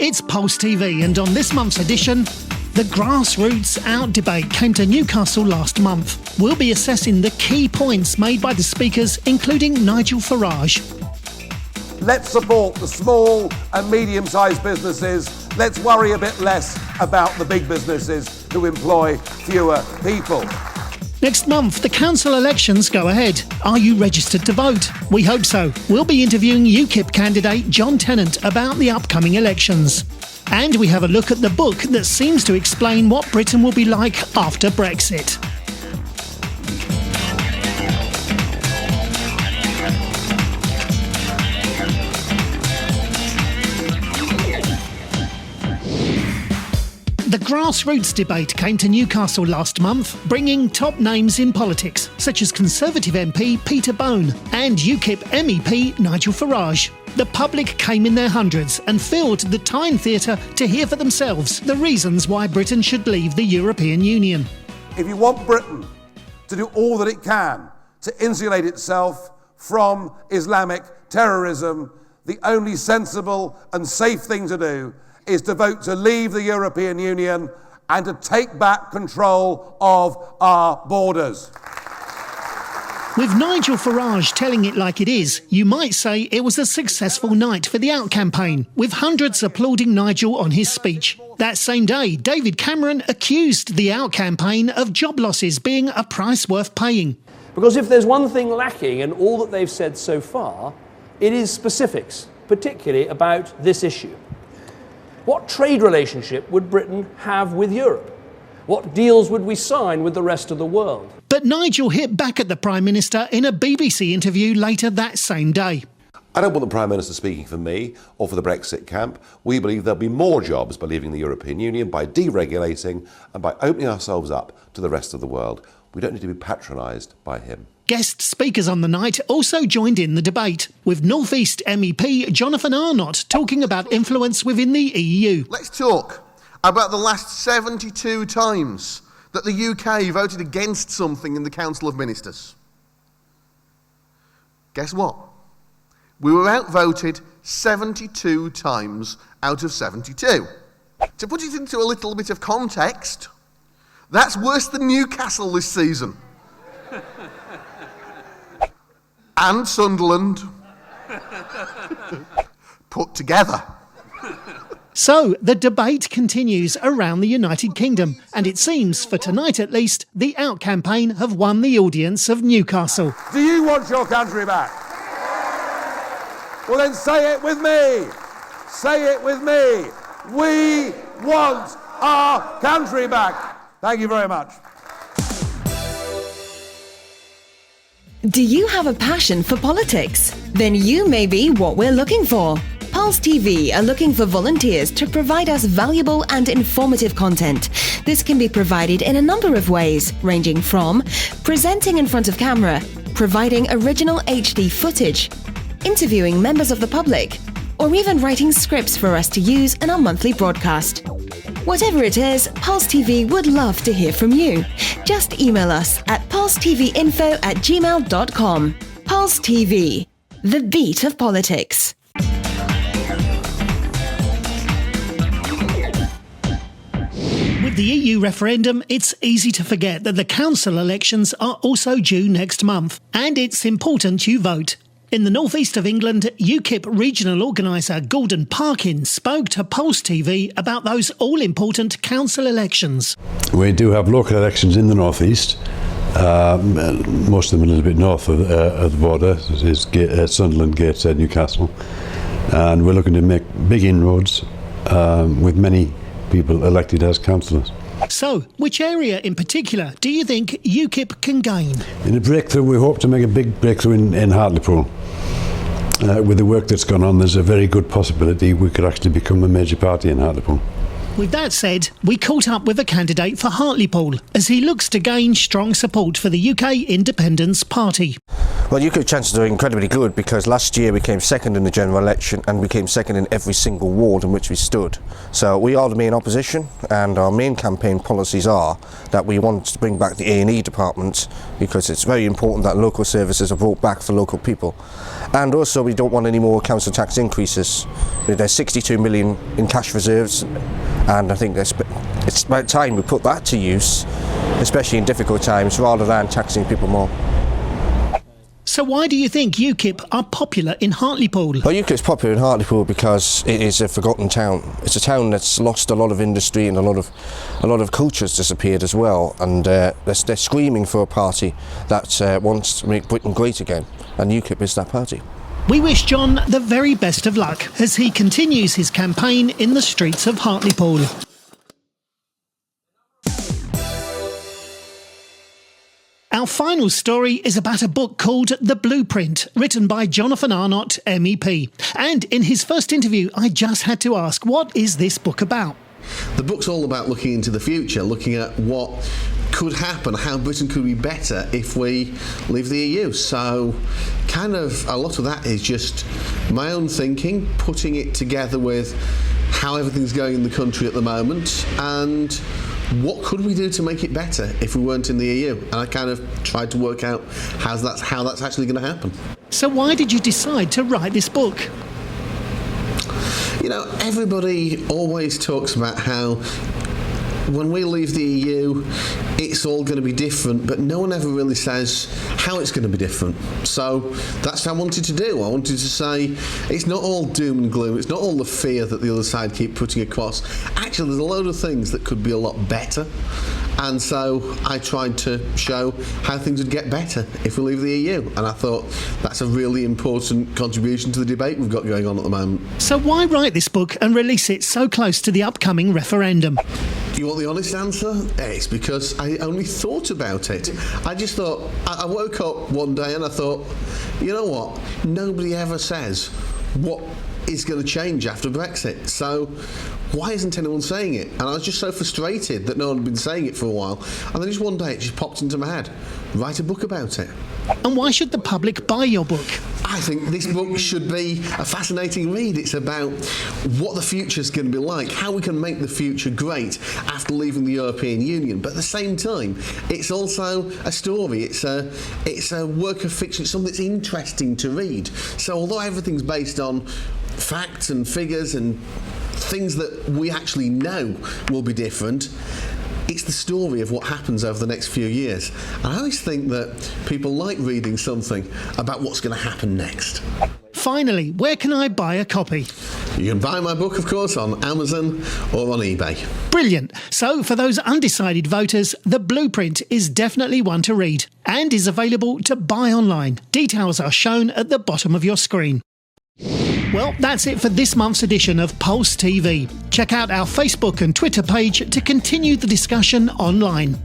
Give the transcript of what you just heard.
It's Pulse TV, and on this month's edition, the grassroots out debate came to Newcastle last month. We'll be assessing the key points made by the speakers, including Nigel Farage. Let's support the small and medium-sized businesses. Let's worry a bit less about the big businesses who employ fewer people. Next month, the council elections go ahead. Are you registered to vote? We hope so. We'll be interviewing UKIP candidate John Tennant about the upcoming elections. And we have a look at the book that seems to explain what Britain will be like after Brexit. The grassroots debate came to Newcastle last month, bringing top names in politics, such as Conservative MP Peter Bone and UKIP MEP Nigel Farage. The public came in their hundreds and filled the Tyne Theatre to hear for themselves the reasons why Britain should leave the European Union. If you want Britain to do all that it can to insulate itself from Islamic terrorism, the only sensible and safe thing to do is to vote to leave the European Union and to take back control of our borders. With Nigel Farage telling it like it is, you might say it was a successful night for the Out campaign, with hundreds applauding Nigel on his speech. That same day, David Cameron accused the Out campaign of job losses being a price worth paying. Because if there's one thing lacking in all that they've said so far, it is specifics, particularly about this issue. What trade relationship would Britain have with Europe? What deals would we sign with the rest of the world? But Nigel hit back at the Prime Minister in a BBC interview later that same day. I don't want the Prime Minister speaking for me or for the Brexit camp. We believe there'll be more jobs by leaving the European Union, by deregulating and by opening ourselves up to the rest of the world. We don't need to be patronised by him. Guest speakers on the night also joined in the debate, with North East MEP Jonathan Arnott talking about influence within the EU. Let's talk about the last 72 times that the UK voted against something in the Council of Ministers. Guess what? We were outvoted 72 times out of 72. To put it into a little bit of context, that's worse than Newcastle this season. And Sunderland put together. So the debate continues around the United Kingdom, and it seems, for tonight at least, the Out campaign have won the audience of Newcastle. Do you want your country back? Well then say it with me. Say it with me. We want our country back. Thank you very much. Do you have a passion for politics? Then you may be what we're looking for. Pulse TV are looking for volunteers to provide us valuable and informative content. This can be provided in a number of ways, ranging from presenting in front of camera, providing original HD footage, interviewing members of the public, or even writing scripts for us to use in our monthly broadcast. Whatever it is, Pulse TV would love to hear from you. Just email us at pulsetvinfo@gmail.com. Pulse TV, the beat of politics. With the EU referendum, it's easy to forget that the council elections are also due next month, and it's important you vote. In the northeast of England, UKIP regional organiser Gordon Parkin spoke to Pulse TV about those all-important council elections. We do have local elections in the northeast, most of them a little bit north of the border, is Sunderland, Gateshead, Newcastle, and we're looking to make big inroads with many people elected as councillors. So, which area in particular do you think UKIP can gain? In a breakthrough, we hope to make a big breakthrough in Hartlepool. With the work that's gone on, there's a very good possibility we could actually become a major party in Hartlepool. With that said, we caught up with a candidate for Hartlepool as he looks to gain strong support for the UK Independence Party. Well, UKIP's chances are incredibly good because last year we came second in the general election and we came second in every single ward in which we stood. So we are the main opposition, and our main campaign policies are that we want to bring back the A&E department because it's very important that local services are brought back for local people. And also we don't want any more council tax increases. There's 62 million in cash reserves, and I think it's about time we put that to use, especially in difficult times, rather than taxing people more. So why do you think UKIP are popular in Hartlepool? Well, UKIP's popular in Hartlepool because it is a forgotten town. It's a town that's lost a lot of industry and a lot of culture's disappeared as well, and they're screaming for a party that wants to make Britain great again, and UKIP is that party. We wish John the very best of luck as he continues his campaign in the streets of Hartlepool. Our final story is about a book called The Blueprint, written by Jonathan Arnott, MEP. And in his first interview, I just had to ask, what is this book about? The book's all about looking into the future, looking at what could happen, how Britain could be better if we leave the EU. So kind of a lot of that is just my own thinking, putting it together with how everything's going in the country at the moment and what could we do to make it better if we weren't in the EU. And I kind of tried to work out how that's actually going to happen. So why did you decide to write this book? You know, everybody always talks about how when we leave the EU, it's all going to be different, but no one ever really says how it's going to be different. So that's what I wanted to do. I wanted to say it's not all doom and gloom. It's not all the fear that the other side keep putting across. Actually, there's a load of things that could be a lot better. And so I tried to show how things would get better if we leave the EU. And I thought that's a really important contribution to the debate we've got going on at the moment. So why write this book and release it so close to the upcoming referendum? You want the honest answer? It's because I only thought about it. I just thought, I woke up one day and I thought, you know what? Nobody ever says what is going to change after Brexit. So why isn't anyone saying it? And I was just so frustrated that no one had been saying it for a while. And then just one day it just popped into my head. Write a book about it. And why should the public buy your book? I think this book should be a fascinating read. It's about what the future's going to be like, how we can make the future great after leaving the European Union. But at the same time, it's also a story. It's a work of fiction. It's something that's interesting to read. So although everything's based on facts and figures and things that we actually know will be different, it's the story of what happens over the next few years. And I always think that people like reading something about what's going to happen next. Finally, where can I buy a copy? You can buy my book, of course, on Amazon or on eBay. Brilliant. So for those undecided voters, The Blueprint is definitely one to read and is available to buy online. Details are shown at the bottom of your screen. Well, that's it for this month's edition of Pulse TV. Check out our Facebook and Twitter page to continue the discussion online.